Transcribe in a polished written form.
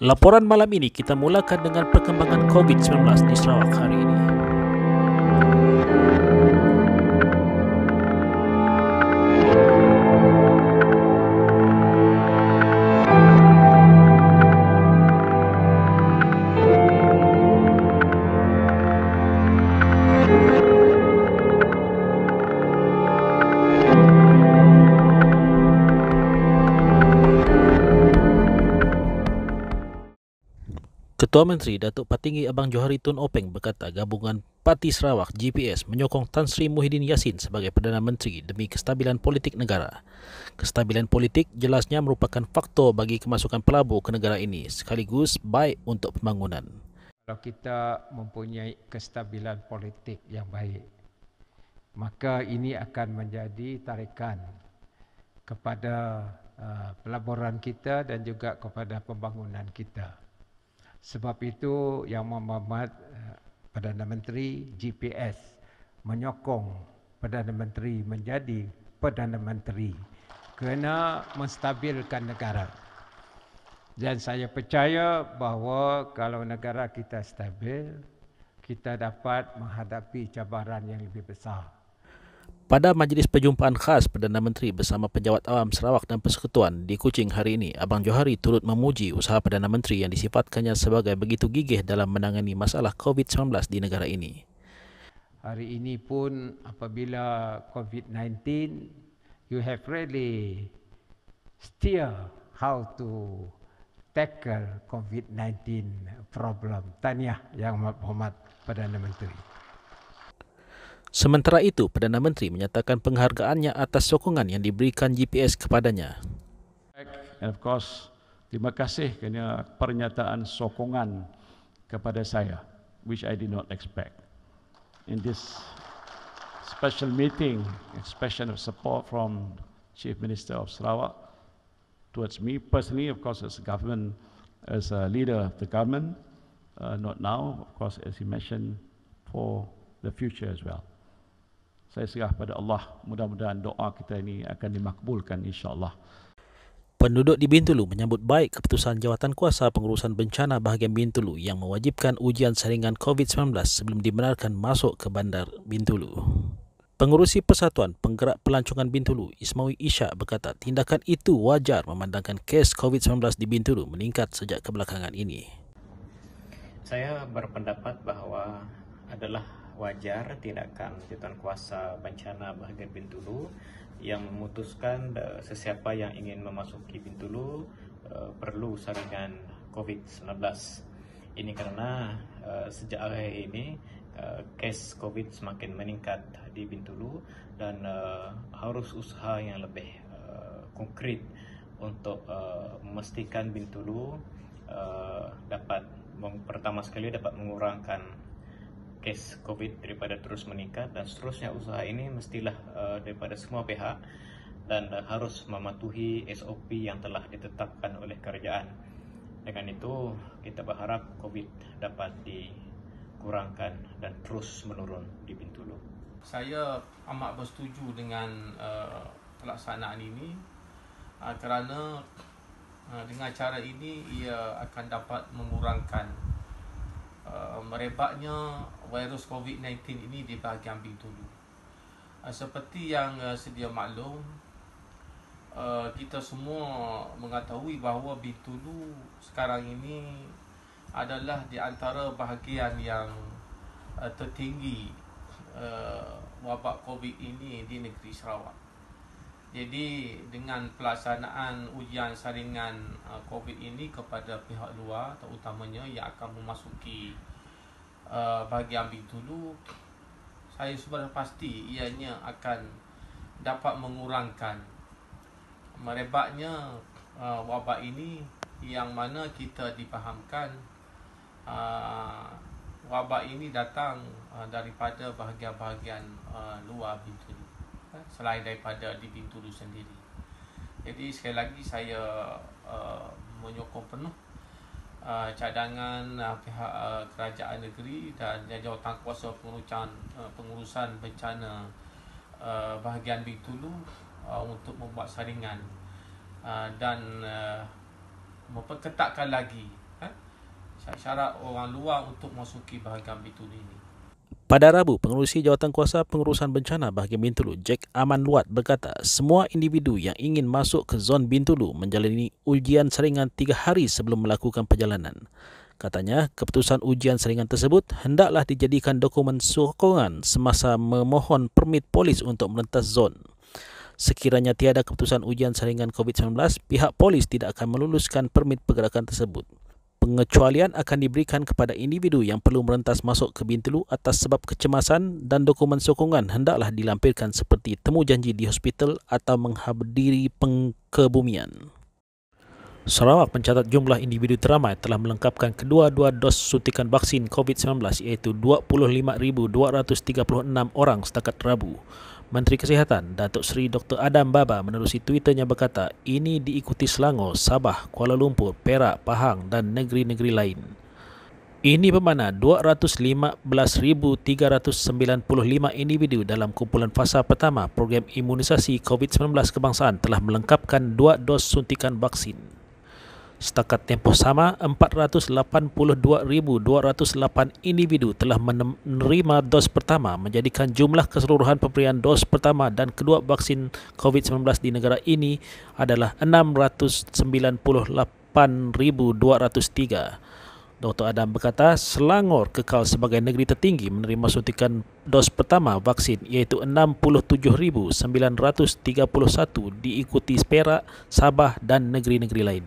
Laporan malam ini kita mulakan dengan perkembangan COVID-19 di Sarawak hari ini. Ketua Menteri Datuk Patinggi Abang Johari Tun Openg berkata gabungan Parti Sarawak GPS menyokong Tan Sri Muhyiddin Yassin sebagai Perdana Menteri demi kestabilan politik negara. Kestabilan politik jelasnya merupakan faktor bagi kemasukan pelabur ke negara ini sekaligus baik untuk pembangunan. Kalau kita mempunyai kestabilan politik yang baik, maka ini akan menjadi tarikan kepada pelaburan kita dan juga kepada pembangunan kita. Sebab itu Yang Berhormat Perdana Menteri GPS menyokong Perdana Menteri menjadi Perdana Menteri kerana menstabilkan negara. Dan saya percaya bahawa kalau negara kita stabil, kita dapat menghadapi cabaran yang lebih besar. Pada majlis perjumpaan khas Perdana Menteri bersama Pejabat Awam Sarawak dan Persekutuan di Kuching hari ini, Abang Johari turut memuji usaha Perdana Menteri yang disifatkannya sebagai begitu gigih dalam menangani masalah COVID-19 di negara ini. Hari ini pun apabila COVID-19, you have really steer how to tackle COVID-19 problem. Tahniah Yang Berhormat Perdana Menteri. Sementara itu, Perdana Menteri menyatakan penghargaannya atas sokongan yang diberikan GPS kepadanya. And of course, terima kasih kerana pernyataan sokongan kepada saya, which I did not expect. In this special meeting, expression of support from Chief Minister of Sarawak towards me personally, of course, as a government, as a leader of the government, not now, of course, as you mentioned, for the future as well. Saya serah pada Allah, mudah-mudahan doa kita ini akan dimakbulkan insya-Allah. Penduduk di Bintulu menyambut baik keputusan Jawatankuasa Pengurusan Bencana Bahagian Bintulu yang mewajibkan ujian saringan COVID-19 sebelum dibenarkan masuk ke bandar Bintulu. Pengurusi Persatuan Penggerak Pelancongan Bintulu, Ismawi Ishak berkata tindakan itu wajar memandangkan kes COVID-19 di Bintulu meningkat sejak kebelakangan ini. Saya berpendapat bahawa adalah wajar tindakan Jawatankuasa Bencana Bahagian Bintulu yang memutuskan sesiapa yang ingin memasuki Bintulu perlu saringan COVID-19. Ini kerana sejak hari ini kes COVID semakin meningkat di Bintulu dan harus usaha yang lebih konkret untuk memastikan Bintulu dapat pertama sekali dapat mengurangkan kes COVID daripada terus meningkat, dan seterusnya usaha ini mestilah daripada semua pihak dan harus mematuhi SOP yang telah ditetapkan oleh kerajaan. Dengan itu kita berharap COVID dapat dikurangkan dan terus menurun di Bintulu. Saya amat bersetuju dengan pelaksanaan ini kerana dengan cara ini ia akan dapat mengurangkan merebaknya virus COVID-19 ini di bahagian Bintulu. Seperti yang sedia maklum, kita semua mengetahui bahawa Bintulu sekarang ini adalah di antara bahagian yang tertinggi wabak COVID ini di negeri Sarawak. Jadi dengan pelaksanaan ujian saringan COVID ini kepada pihak luar, terutamanya yang akan memasuki bahagian Bintulu, saya sudah pasti ianya akan dapat mengurangkan merebaknya wabak ini, yang mana kita difahamkan wabak ini datang daripada bahagian-bahagian luar Bintulu, selain daripada di Bintulu sendiri. Jadi sekali lagi saya menyokong penuh cadangan pihak kerajaan negeri dan Jawatankuasa Pengurusan Bencana Bahagian Bintulu untuk membuat saringan dan memperketatkan lagi Saya syarat orang luar untuk masuki bahagian Bintulu ini. Pada Rabu, Pengerusi Jawatankuasa Pengurusan Bencana bahagian Bintulu, Jack Aman Luat berkata, semua individu yang ingin masuk ke zon Bintulu menjalani ujian saringan 3 hari sebelum melakukan perjalanan. Katanya, keputusan ujian saringan tersebut hendaklah dijadikan dokumen sokongan semasa memohon permit polis untuk merentas zon. Sekiranya tiada keputusan ujian saringan COVID-19, pihak polis tidak akan meluluskan permit pergerakan tersebut. Pengecualian akan diberikan kepada individu yang perlu merentas masuk ke Bintulu atas sebab kecemasan, dan dokumen sokongan hendaklah dilampirkan seperti temu janji di hospital atau menghadiri pengkebumian. Sarawak mencatat jumlah individu teramai telah melengkapkan kedua-dua dos suntikan vaksin COVID-19 iaitu 25,236 orang setakat Rabu. Menteri Kesihatan Datuk Seri Dr. Adam Baba menerusi Twitternya berkata, ini diikuti Selangor, Sabah, Kuala Lumpur, Perak, Pahang dan negeri-negeri lain. Ini bermakna 215,395 individu dalam kumpulan fasa pertama program imunisasi COVID-19 kebangsaan telah melengkapkan 2 dos suntikan vaksin. Setakat tempoh sama, 482,208 individu telah menerima dos pertama, menjadikan jumlah keseluruhan pemberian dos pertama dan kedua vaksin COVID-19 di negara ini adalah 698,203. Dr. Adam berkata, Selangor kekal sebagai negeri tertinggi menerima suntikan dos pertama vaksin iaitu 67,931, diikuti Perak, Sabah dan negeri-negeri lain.